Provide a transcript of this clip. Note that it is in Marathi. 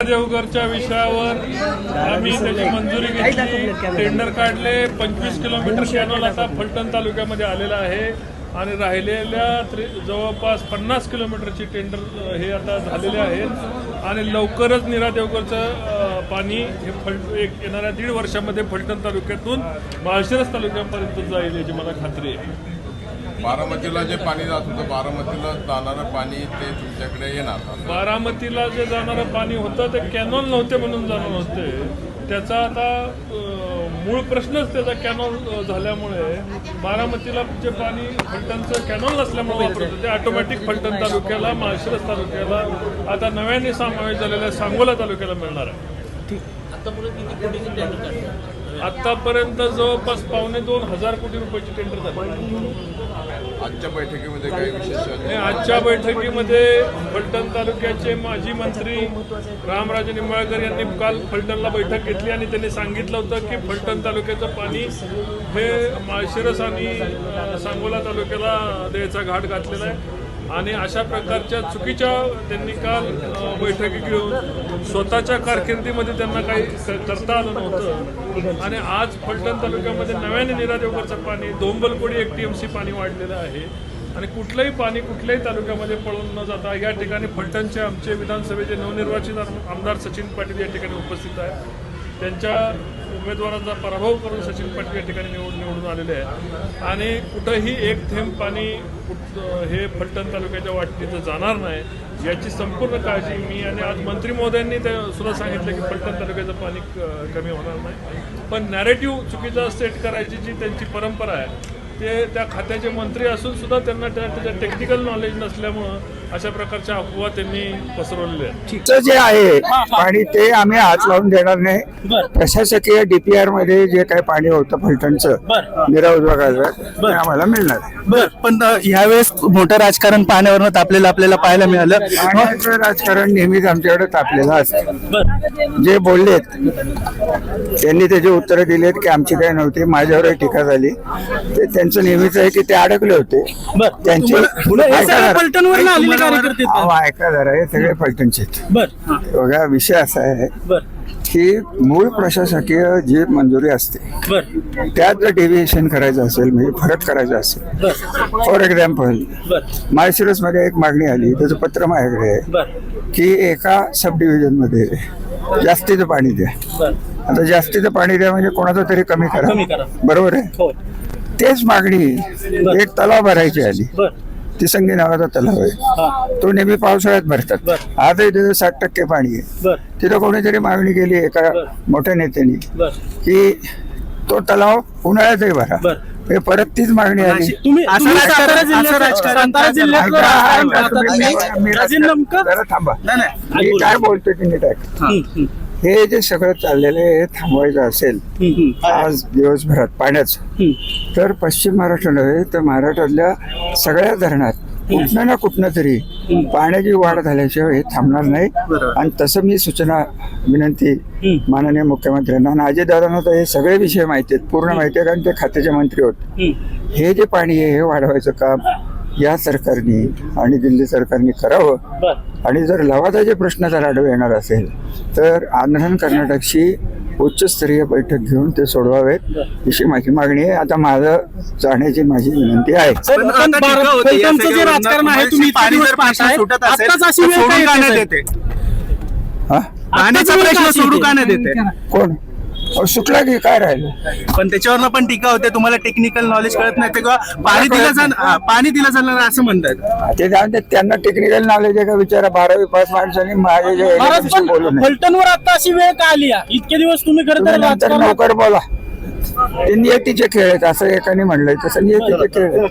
देवघरच्या विषयावर आम्ही त्याची मंजुरी घेतली, टेंडर काढले. 25 किलोमीटर कॅनॉल आता फलटण तालुक्यामध्ये आलेला आहे आणि राहिलेल्या जवळपास 50 किलोमीटरची टेंडर हे आता झालेले आहेत आणि लवकरच नीरा देवघरचं पाणी हे येणाऱ्या 1.5 वर्षामध्ये फलटण तालुक्यातून माळशिरस तालुक्यापर्यंत जाईल याची मला खात्री आहे. बारामतीला जे पाणी जात होतं, बारामतीला जाणारं पाणी ते तुमच्याकडे येणार. बारामतीला जे जाणारं पाणी होतं ते कॅनॉल नव्हते म्हणून जाणार होते. त्याचा आता मूळ प्रश्नच त्याचा कॅनॉल झाल्यामुळे बारामतीला जे पाणी फलटणचं कॅनॉल नसल्यामुळे वापरतं ते ऑटोमॅटिक फलटण तालुक्याला, माळशिरस तालुक्याला, आता नव्याने समावेश झालेल्या सांगोला तालुक्याला मिळणार आहे. आतापर्यंत जवळपास 2,500 कोटी रुपयाची टेंडर झाली. आजच्या बैठकीमध्ये काही विशेष? आजच्या बैठकीमध्ये फलटण तालुक्याचे माजी मंत्री रामराजे निंबाळकर यांनी काल फलटणला बैठक घेतली आणि त्यांनी सांगितलं होतं की फलटण तालुक्याचं पाणी हे माळशिरस आणि सांगोला तालुक्याला द्यायचा घाट घातलेला आहे आणि अशा प्रकारच्या चुकीच्या त्यांनी काल बैठकी घेऊन स्वतःच्या कारकिर्दीमध्ये त्यांना काही करता आलं नव्हतं आणि आज फलटण तालुक्यामध्ये नव्याने नीरा देवघरचं पाणी 2 बलकोडी 1 TMC पाणी वाढलेलं आहे आणि कुठलंही पाणी कुठल्याही तालुक्यामध्ये पळून न जाता या ठिकाणी फलटणचे आमचे विधानसभेचे नवनिर्वाचित आमदार सचिन पाटील या ठिकाणी उपस्थित आहेत. त्यांच्या उमेदवारांचा पराभव करून सचिन पाटील या ठिकाणी निवडून आलेले आहेत आणि कुठंही एक थेंब पाणी हे फलटण तालुक्याच्या वाटणीचं जाणार नाही याची संपूर्ण काळजी मी आणि आज मंत्री महोदयांनी ते सुद्धा सांगितलं की फलटण तालुक्याचं पाणी कमी होणार नाही. पण नॅरेटिव्ह चुकीचा सेट करायची जी त्यांची परंपरा आहे ते त्या खात्याचे मंत्री असून सुद्धा त्यांना त्याचं टेक्निकल नॉलेज नसल्यामुळं अशा प्रकारच्या अफवा त्यांनी पसरवलेल्या आहेत. जे आहे पाणी ते आम्ही हात लावून देणार नाही. प्रशासकीय DPR मध्ये जे काही पाणी होतं फलटणचं नीरा विभागाचं ते आम्हाला मिळणार आहे. पण यावेळेस मोठं राजकारण पाण्यावरनं तापलेलं आपल्याला पाहायला मिळालं. पाण्याचं राजकारण नेहमीच आमच्याकडे तापलेलं असतं. जे बोललेत त्यांनी त्याची उत्तरं दिलीत की आमची काही नव्हती, माझ्यावर टीका झाली, ते त्यांचं नेहमीच आहे की ते अडकले होते. त्यांचे ऐका जरा हे सगळे फलटणचे बघा. विषय असा आहे की मूळ प्रशासकीय जी मंजुरी असते त्यात जर डेव्हिएशन करायचं असेल म्हणजे फरक करायचा असेल, फॉर एक्झाम्पल माळशिरस मध्ये एक मागणी आली, त्याचं पत्र माझ्याकडे आहे की एका सब डिव्हिजन मध्ये जास्तीचं पाणी द्या. आता जास्तीचं पाणी द्या म्हणजे कोणाचं तरी कमी करा, बरोबर आहे. तेच मागणी एक तलाव भरायची आली, तिसंगी नावाचा तलाव आहे, तो नेहमी पावसाळ्यात भरतात. आजही तिथं 60% पाणी आहे. तिथं कोणीतरी मागणी केली एका मोठ्या नेत्यांनी की तो तलाव उन्हाळ्यातही भरा. हे परत तीच मागणी आली. थांबा, मी काय बोलतोय की नीट आहे. हे जे सगळं चाललेलं आहे हे थांबवायचं असेल आज दिवसभरात पाण्याचं, तर पश्चिम महाराष्ट्र नव्हे तर महाराष्ट्रातल्या सगळ्या धरणात कुठनं ना कुठनं तरी पाण्याची वाढ झाल्याशिवाय हे थांबणार नाही. आणि तसं मी सूचना विनंती माननीय मुख्यमंत्र्यांना आणि अजितदादांना तर हे सगळे विषय माहिती आहेत, पूर्ण माहिती आहे, कारण ते खात्याचे मंत्री होते. हे जे पाणी आहे हे वाढवायचं काम या सरकारने आणि दिल्ली सरकारने करावं. आणि जर लवादाचे प्रश्न जर आढळ येणार असेल तर आंध्र कर्नाटकशी उच्चस्तरीय बैठक घेऊन ते सोडवावेत अशी माझी मागणी आहे. आता माझं जाण्याची माझी विनंती आहे. कोण सुटला की काय राहिलं? पण त्याच्यावर पण टीका होते, तुम्हाला टेक्निकल नॉलेज कळत नाही किंवा पाणी दिलं जाणार असं म्हणतात. ते त्यांना टेक्निकल नॉलेज आहे का विचारा. 12वी पास माणसांनी माझे फलटणवर आता अशी वेळ का आली? इतके दिवस तुम्ही नंतर नोकर बोला. ते नियतीचे खेळ आहेत असं एकाने म्हणलंय, तसं नियतीचे खेळ आहेत.